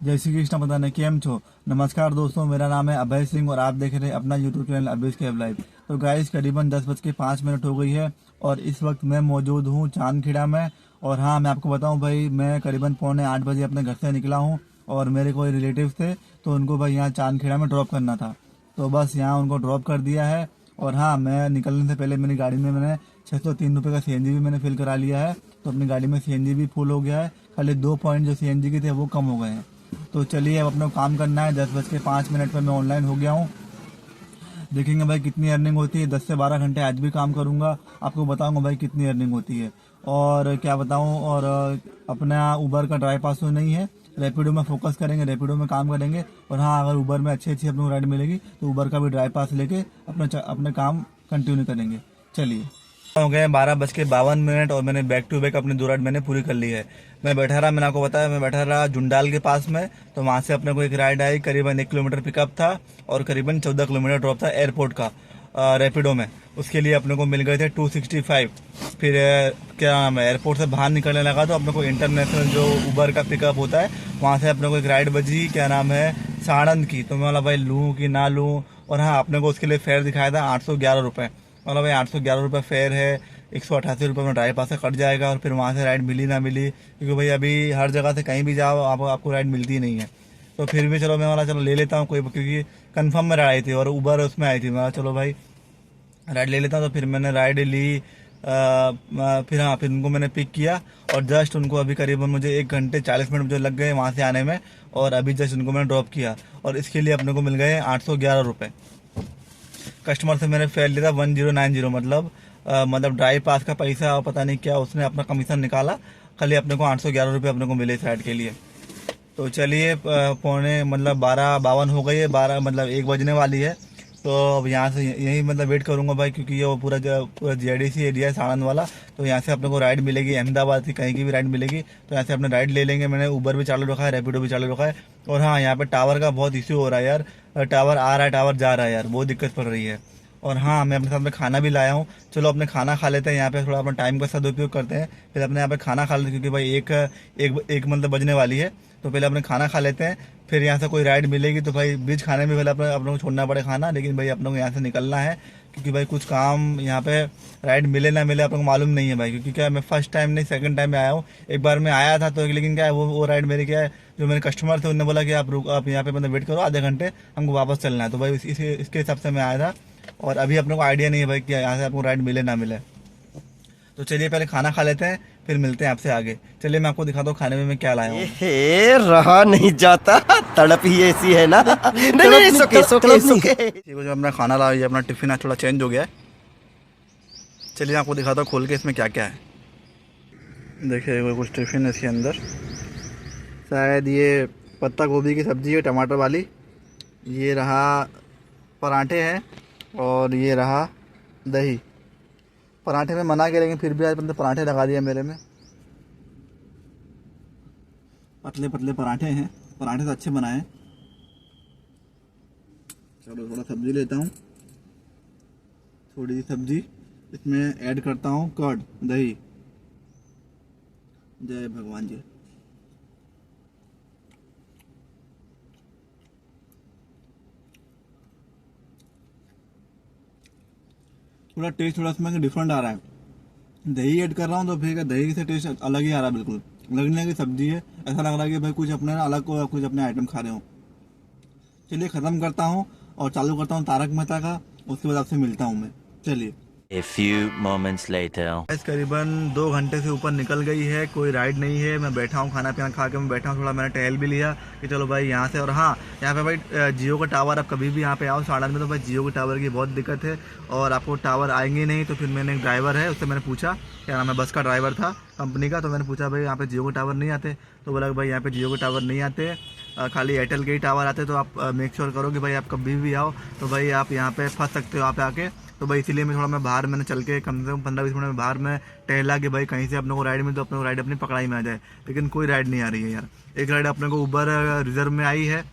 जय श्री कृष्ण। पता नहीं केम छो। नमस्कार दोस्तों, मेरा नाम है अभय सिंह और आप देख रहे हैं अपना YouTube channel Abhesh cab live. तो गाइस करीबन 10:05 हो गई है और इस वक्त मैं मौजूद हूँ चांदखेड़ा में। और हाँ, मैं आपको बताऊँ भाई, मैं करीबन 7:45 अपने घर से निकला हूँ और मेरे कोई रिलेटिव थे तो उनको भाई यहाँ चांदखेड़ा में ड्रॉप करना था। तो बस यहाँ उनको ड्रॉप कर दिया है। और हाँ, मैं निकलने से पहले मेरी गाड़ी में मैंने 603 रुपये का CNG भी मैंने फिल करा लिया है। तो अपनी गाड़ी में CNG भी फुल हो गया है, खाली 2 पॉइंट जो CNG के थे वो कम हो गए हैं। तो चलिए अब अपना काम करना है। 10:05 पर मैं ऑनलाइन हो गया हूँ। देखेंगे भाई कितनी अर्निंग होती है। 10 से 12 घंटे आज भी काम करूँगा, आपको बताऊँगा भाई कितनी अर्निंग होती है। और क्या बताऊँ, और अपना उबर का ड्राइव पास तो नहीं है, रैपिडो में फोकस करेंगे, रैपिडो में काम करेंगे। और हाँ, अगर उबर में अच्छी अच्छी अपने को राइड मिलेगी तो उबर का भी ड्राइव पास लेके अपने काम कंटिन्यू करेंगे। चलिए, हो गए 12:52 और मैंने बैक टू बैक अपनी 2 राइड मैंने पूरी कर ली है। मैं बैठा रहा, मैंने आपको बताया, मैं बैठा रहा जुंडाल के पास में। तो वहाँ से अपने को एक राइड आई, करीबन 1 किलोमीटर पिकअप था और करीबन 14 किलोमीटर ड्रॉप था एयरपोर्ट का रैपिडो में। उसके लिए अपने को मिल गए थे 265। फिर क्या नाम है, एयरपोर्ट से बाहर निकलने लगा तो अपने को इंटरनेशनल जो उबर का पिकअप होता है वहाँ से अपने को एक राइड बजी, क्या नाम है, साड़न की। तो मैं बोला भाई लूँ कि ना लूँ। और हाँ, अपने को उसके लिए फेयर दिखाया था 811 रुपये। मतलब भाई 811 रुपये फेयर है, 188 रुपये में ड्राइव पास से कट जाएगा। और फिर वहाँ से राइड मिली ना मिली, क्योंकि भाई अभी हर जगह से कहीं भी जाओ आपको राइड मिलती नहीं है। तो फिर भी चलो मैं वाला चलो ले लेता हूँ कोई, क्योंकि कंफर्म में राइड आई थी और उबर उसमें आई थी। मैं चलो भाई राइड ले लेता हूँ। तो फिर मैंने राइड ली। फिर हाँ, फिर उनको मैंने पिक किया और जस्ट उनको अभी करीबन मुझे 1 घंटे 40 मिनट मुझे लग गए वहाँ से आने में। और अभी जस्ट उनको मैंने ड्रॉप किया और इसके लिए अपने को मिल गए 811 रुपये। कस्टमर से मैंने फेयर लिया था 1090, मतलब ड्राइव पास का पैसा और पता नहीं क्या उसने अपना कमीशन निकाला। खाली अपने को 811 रुपये अपने को मिले इस राइड के लिए। तो चलिए, 12:52 हो गई है, 1 बजने वाली है। तो अब यहाँ से यही वेट करूँगा भाई, क्योंकि ये वो पूरा JDC एरिया है साड़न वाला। तो यहाँ से अपने को राइड मिलेगी, अहमदाबाद की कहीं की भी राइड मिलेगी। तो यहाँ से अपने राइड ले लेंगे। मैंने उबर भी चालू रखा है, रैपिडो भी चालू रखा है। और हाँ, यहाँ पे टावर का बहुत इश्यू हो रहा है यार। टावर आ रहा है, टावर जा रहा है यार, बहुत दिक्कत पड़ रही है। और हाँ, मैं अपने साथ में खाना भी लाया हूँ। चलो अपने खाना खा लेते हैं यहाँ पे, थोड़ा अपना टाइम का सदुपयोग करते हैं। फिर अपने यहाँ पे खाना खा लेते हैं, क्योंकि भाई एक बजने वाली है। तो पहले अपने खाना खा लेते हैं, फिर यहाँ से कोई राइड मिलेगी तो भाई बीच खाने में पहले अपने को छोड़ना पड़े खाना। लेकिन भाई अपने को यहाँ से निकलना है, क्योंकि भाई कुछ काम यहाँ पे राइड मिले ना मिले अपने को मालूम नहीं है भाई। क्योंकि क्या मैं फर्स्ट टाइम नहीं, सेकंड टाइम में आया हूँ। एक बार मैं आया था तो, लेकिन क्या है वो राइड मेरी क्या है, जो मेरे कस्टमर थे उन्होंने बोला कि आप यहाँ पे वेट करो आधे घंटे, हमको वापस चलना है। तो भाई इसके हिसाब से मैं आया था। और अभी अपने को आइडिया नहीं है भाई कि यहाँ से आपको राइड मिले ना मिले। तो चलिए पहले खाना खा लेते हैं, फिर मिलते हैं आपसे आगे। चलिए मैं आपको दिखाता हूँ खाने में मैं क्या लाया हूँ। रहा नहीं जाता, तड़प ही ऐसी है ना। नहीं, सुके जो अपना खाना लाया, ये अपना टिफिन आज थोड़ा चेंज हो गया है। चलिए आपको दिखाता हूँ खोल के इसमें क्या क्या है। देखिए कुछ टिफिन है इसके अंदर, शायद ये पत्ता गोभी की सब्जी है टमाटर वाली, ये रहा पराठे हैं और ये रहा दही। पराठे में मना के, लेकिन फिर भी आज मतलब पराठे लगा दिया मेरे में। पतले पतले पराठे हैं, पराठे तो अच्छे बनाए। चलो थोड़ा सब्जी लेता हूँ, थोड़ी सी सब्जी इसमें ऐड करता हूँ, कर्ड दही। जय भगवान जी। थोड़ा टेस्ट थोड़ा इसमें डिफरेंट आ रहा है। दही ऐड कर रहा हूँ तो फिर दही से टेस्ट अलग ही आ रहा है, बिल्कुल लगने की सब्जी है। ऐसा लग रहा है कि भाई कुछ अपने अलग को कुछ अपने आइटम खा रहे हो। चलिए ख़त्म करता हूँ और चालू करता हूँ तारक मेहता का, उसके बाद आपसे मिलता हूँ मैं। चलिए। A few moments later. करीबन 2 घंटे से ऊपर निकल गई है, कोई राइड नहीं है। मैं बैठा हूँ, खाना पीना खा के मैं बैठा हूँ, थोड़ा मैंने टहल भी लिया कि चलो भाई यहाँ से। और हाँ, यहाँ पे भाई जियो का टावर, आप कभी भी यहाँ पे आओ साड़न में तो भाई जियो के टावर की बहुत दिक्कत है और आपको टावर आएंगे नहीं। तो फिर मैंने एक ड्राइवर है उससे मैंने पूछा, क्या नाम है, बस का ड्राइवर था कंपनी का। तो मैंने पूछा भाई यहाँ पे जियो के टावर नहीं आते। तो बोला भाई यहाँ पे जियो के टावर नहीं आते, खाली एयरटेल के ही टावर आते। तो आप मेक श्योर करो कि भाई आप कभी भी आओ तो भाई आप यहाँ पे फंस सकते हो यहाँ पे आके। तो भाई इसीलिए मैं बाहर मैंने चल के कम से कम 15-20 मिनट में बाहर में टहला कि भाई कहीं से अपने को राइड मिले तो अपने को राइड अपनी पकड़ाई में आ जाए। लेकिन कोई राइड नहीं आ रही है यार। एक राइड अपने को उबर रिजर्व में आई है,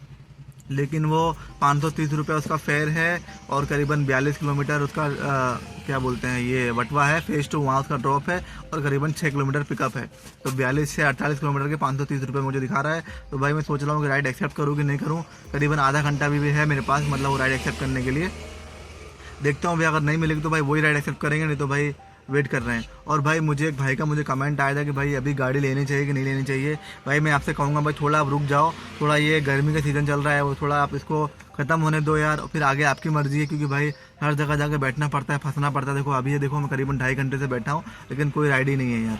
लेकिन वो 530 रुपये उसका फेयर है और करीबन 42 किलोमीटर उसका क्या बोलते हैं ये वटवा है, फेज 2 वहाँ उसका ड्रॉप है और करीबन 6 किलोमीटर पिकअप है। तो 42 से 48 किलोमीटर के 530 रुपये मुझे दिखा रहा है। तो भाई मैं सोच रहा हूँ कि राइड एक्सेप्ट करूँ कि नहीं करूँ। करीबन आधा घंटा भी है मेरे पास, मतलब वो राइड एक्सेप्ट करने के लिए। देखता हूँ भाई, अगर नहीं मिलेगी तो भाई वही राइड एक्सेप्ट करेंगे, नहीं तो भाई वेट कर रहे हैं। और भाई मुझे एक भाई का कमेंट आया था कि भाई अभी गाड़ी लेनी चाहिए कि नहीं लेनी चाहिए। भाई मैं आपसे कहूँगा भाई थोड़ा आप रुक जाओ, थोड़ा ये गर्मी का सीज़न चल रहा है, वो थोड़ा आप इसको ख़त्म होने दो यार, फिर आगे आपकी मर्जी है। क्योंकि भाई हर जगह जाके बैठना पड़ता है, फंसना पड़ता है। देखो अभी ये देखो मैं करीबन 2.5 घंटे से बैठा हूँ, लेकिन कोई राइड ही नहीं है यार।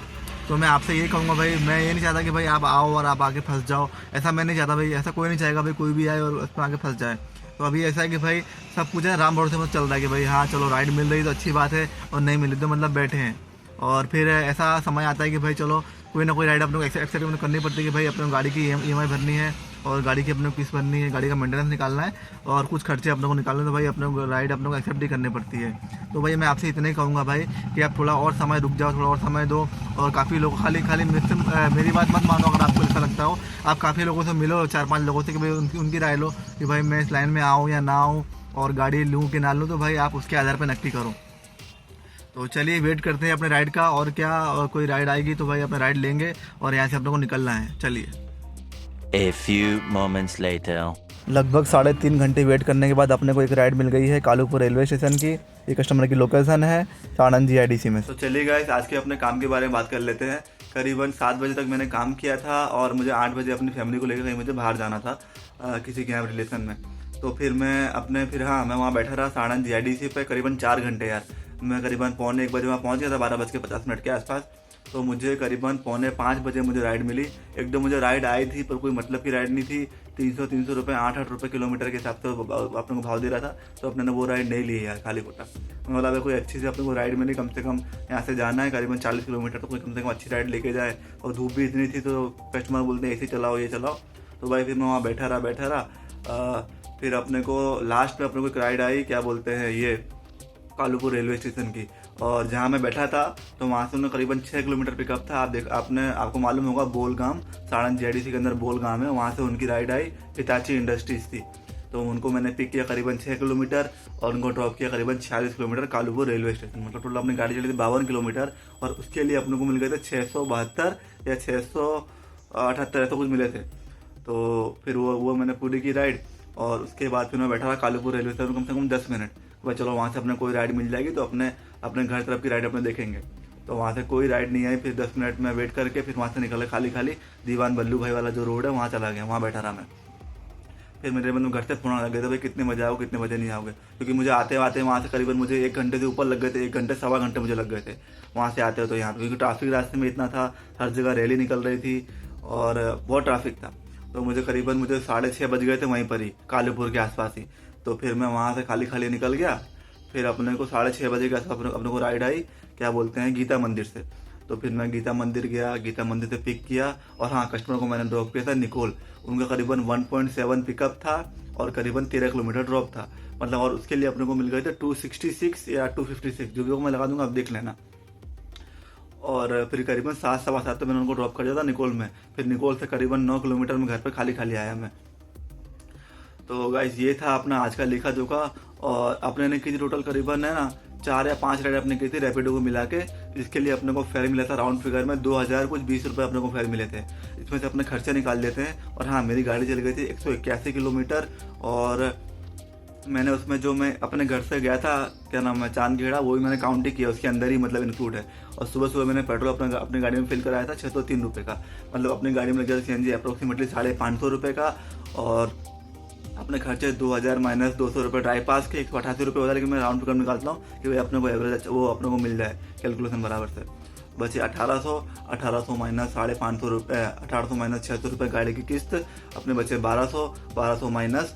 तो मैं आपसे ये कहूँगा भाई, मैं ये नहीं चाहता कि भाई आप आओ और आप आगे फंस जाओ, ऐसा मैं नहीं चाहता भाई। ऐसा कोई नहीं चाहेगा भाई कोई भी आए और उसमें आगे फंस जाए। तो अभी ऐसा है कि भाई सब कुछ है राम भरोसे मत चल रहा है कि भाई हाँ चलो राइड मिल रही तो अच्छी बात है, और नहीं मिली तो मतलब बैठे हैं। और फिर ऐसा समय आता है कि भाई चलो कोई ना कोई राइड अपने को एक्सेप्ट करनी पड़ती है कि भाई अपने को गाड़ी की EMI भरनी है और गाड़ी की अपने को किस्त भरनी है, गाड़ी का मेंटेनेंस निकालना है और कुछ खर्चे अपने को निकालने, तो भाई अपने को राइड अपने को एक्सेप्ट ही करनी पड़ती है। तो भाई मैं आपसे इतना ही कहूँगा भाई कि आप थोड़ा और समय रुक जाओ, थोड़ा और समय दो। और काफ़ी लोग खाली मेरी बात मत मानो, अगर आपको ऐसा लगता हो आप काफ़ी लोगों से मिलो, 4-5 लोगों से कि भाई उनकी राय लो कि भाई मैं इस लाइन में आऊँ या ना आऊँ और गाड़ी लूँ कि ना लूँ। तो भाई आप उसके आधार पर नक्की करो। तो चलिए वेट करते हैं अपने राइड का, और क्या और कोई राइड आएगी तो भाई अपना राइड लेंगे और यहाँ से अपने को निकलना है। चलिए। A few moments later. लगभग 3.5 घंटे वेट करने के बाद अपने को एक राइड मिल गई है कालूपुर रेलवे स्टेशन की। ये कस्टमर की लोकेशन है साणंद GIDC में। तो चलिए गाइस, आज के अपने काम के बारे में बात कर लेते हैं। करीबन 7 बजे तक मैंने काम किया था और मुझे 8 बजे अपनी फैमिली को लेकर कहीं मुझे बाहर जाना था किसी के यहाँ रिलेशन में। तो फिर मैं वहाँ बैठा रहा साणंद GIDC पे करीबन 4 घंटे यार। मैं करीबन 4:45 बजे वहाँ पहुँच गया था, 12:50 के आसपास। तो मुझे करीबन 4:45 बजे मुझे राइड मिली। एकदम मुझे राइड आई थी पर कोई मतलब की राइड नहीं थी। 300 रुपये 8 रुपये किलोमीटर के हिसाब से अपने को भाव दे रहा था। तो अपने ने वो राइड नहीं ली यार, खाली खोटा। मतलब कोई अच्छी से अपने को राइड मिली, कम से कम यहाँ से जाना है करीबन 40 किलोमीटर, तो कोई कम से कम अच्छी राइड लेके जाए। और धूप भी इतनी थी तो कस्टमर बोलते हैं ऐसे चलाओ ये चलाओ। तो भाई फिर मैं वहाँ बैठा रहा। फिर अपने को लास्ट में अपने को एक राइड आई, क्या बोलते हैं ये, कालूपुर रेलवे स्टेशन की। और जहाँ मैं बैठा था तो वहाँ से उन्हें करीबन 6 किलोमीटर पिकअप था। आपको मालूम होगा बोलगाम, साणंद GIDC के अंदर बोलगाम है, वहाँ से उनकी राइड आई हिताची इंडस्ट्रीज थी। तो उनको मैंने पिक किया करीबन 6 किलोमीटर और उनको ड्रॉप किया करीबन 46 किलोमीटर कालूपुर रेलवे स्टेशन। मतलब टोटल अपनी गाड़ी चली थी 52 किलोमीटर और उसके लिए अपने को मिल गए थे 672 या 678 ऐसा कुछ मिले थे। तो फिर वो मैंने पूरी की राइड। और उसके बाद फिर मैं बैठा रहा कालूपुर रेलवे स्टेशन कम से कम 10 मिनट। भाई चलो वहाँ से अपने कोई राइड मिल जाएगी तो अपने घर तरफ की राइड अपने देखेंगे। तो वहाँ से कोई राइड नहीं आई। फिर 10 मिनट में वेट करके फिर वहाँ से निकले खाली दीवान बल्लू भाई वाला जो रोड है वहाँ चला गया, वहाँ बैठा रहा मैं। फिर मेरे मतलब घर से फोन लग गया था, भाई कितने बजे आओगे कितने बजे नहीं आओगे, क्योंकि मुझे आते वहाँ से करीबन मुझे 1 घंटे से ऊपर लग गए थे, 1 घंटे 1.25 घंटे मुझे लग गए थे वहाँ से आते हो तो यहाँ पे, क्योंकि ट्रैफिक रास्ते में इतना था, हर जगह रैली निकल रही थी और बहुत ट्रैफिक था। तो मुझे 6:30 बज गए थे वहीं पर ही, कालूपुर के आसपास ही। तो फिर मैं वहाँ से खाली निकल गया। फिर अपने को 6:30 बजे के आसपास अपने को राइड आई, क्या बोलते हैं, गीता मंदिर से। तो फिर मैं गीता मंदिर गया, गीता मंदिर से पिक किया। और हाँ, कस्टमर को मैंने ड्रॉप किया था निकोल। उनका करीबन 1.7 पिकअप था और करीबन 13 किलोमीटर ड्रॉप था, मतलब। और उसके लिए अपने को मिल गए थे 266 या 256, जो भी मैं लगा दूंगा, आप देख लेना। और फिर करीबन 7-7:15 तो मैंने उनको ड्रॉप कर दिया था निकोल में। फिर निकोल से करीबन 9 किलोमीटर में घर पे खाली आया मैं। तो गाइस ये था अपना आज का लेखा जोखा। और अपने ने की थी टोटल करीबन है ना 4 या 5 राइड अपने की थी रैपिडो को मिला के। इसके लिए अपने को फेयर मिला था राउंड फिगर में 2020 रुपये अपने को फेयर मिले थे। इसमें से अपने खर्चे निकाल लेते हैं। और हाँ, मेरी गाड़ी चल गई थी 181 किलोमीटर। और मैंने उसमें जो मैं अपने घर से गया था, क्या नाम है, चांदखेड़ा, वो भी मैंने काउंट ही किया, उसके अंदर ही मतलब इंक्लूड है। और सुबह मैंने पेट्रोल अपनी गाड़ी में फिल कराया था 603 रुपये का, मतलब अपनी गाड़ी में लग गया CNG अप्रोक्सीमेटली 550 रुपये का। और अपने खर्चे 2000 माइनस 200 रुपये ड्राई पास के 188 रुपये होता है। लेकिन मैं राउंड फिगर निकालता हूँ कि भाई अपने को एवरेज वो अपने को मिल जाए कैलकुलेशन बराबर से। बचे 1800 माइनस 550 रुपये, 1800 माइनस 600 रुपये गाड़ी की किस्त, अपने बचे 1200 माइनस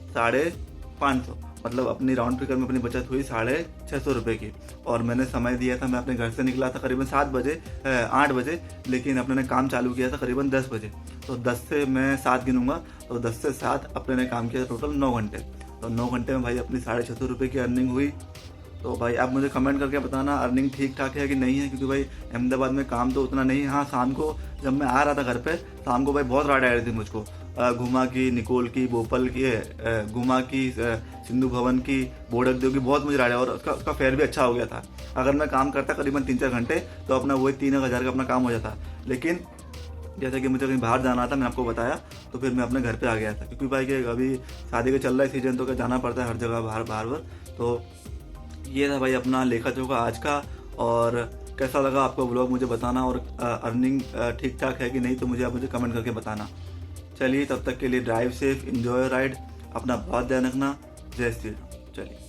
550, मतलब अपनी राउंड फिगर में अपनी बचत हुई 650 रुपये की। और मैंने समय दिया था, मैं अपने घर से निकला था करीबन 8 बजे, लेकिन अपने ने काम चालू किया था करीबन 10 बजे। तो 10 से मैं 7 गिनूंगा, तो 10 से 7 अपने ने काम किया था टोटल 9 घंटे। तो 9 घंटे में भाई अपनी 650 रुपये की अर्निंग हुई। तो भाई आप मुझे कमेंट करके बताना अर्निंग ठीक ठाक है कि नहीं है, क्योंकि भाई अहमदाबाद में काम तो उतना नहीं है। हाँ, शाम को जब मैं आ रहा था घर पे, शाम को भाई बहुत राइड आ रही थी मुझको, घुमा की, निकोल की, बोपल की, घुमा की, सिंधु भवन की, बोडकदेव की, बहुत मुझे राइड है। और उसका फेयर भी अच्छा हो गया था। अगर मैं काम करता करीबन 3-4 घंटे तो अपना वही 3,000 का अपना काम हो जाता। लेकिन जैसे कि मुझे कहीं बाहर जाना था, मैंने आपको बताया, तो फिर मैं अपने घर पे आ गया था, क्योंकि भाई कि अभी शादी का चल रहा है सीजन, तो क्या जाना पड़ता है हर जगह बाहर बार। तो ये था भाई अपना लेखा जोखा आज का। और कैसा लगा आपको व्लॉग मुझे बताना, और अर्निंग ठीक ठाक है कि नहीं तो मुझे कमेंट करके बताना। चलिए तब तक के लिए ड्राइव सेफ, एंजॉय राइड, अपना बहुत ध्यान रखना। जय श्री राम। चलिए।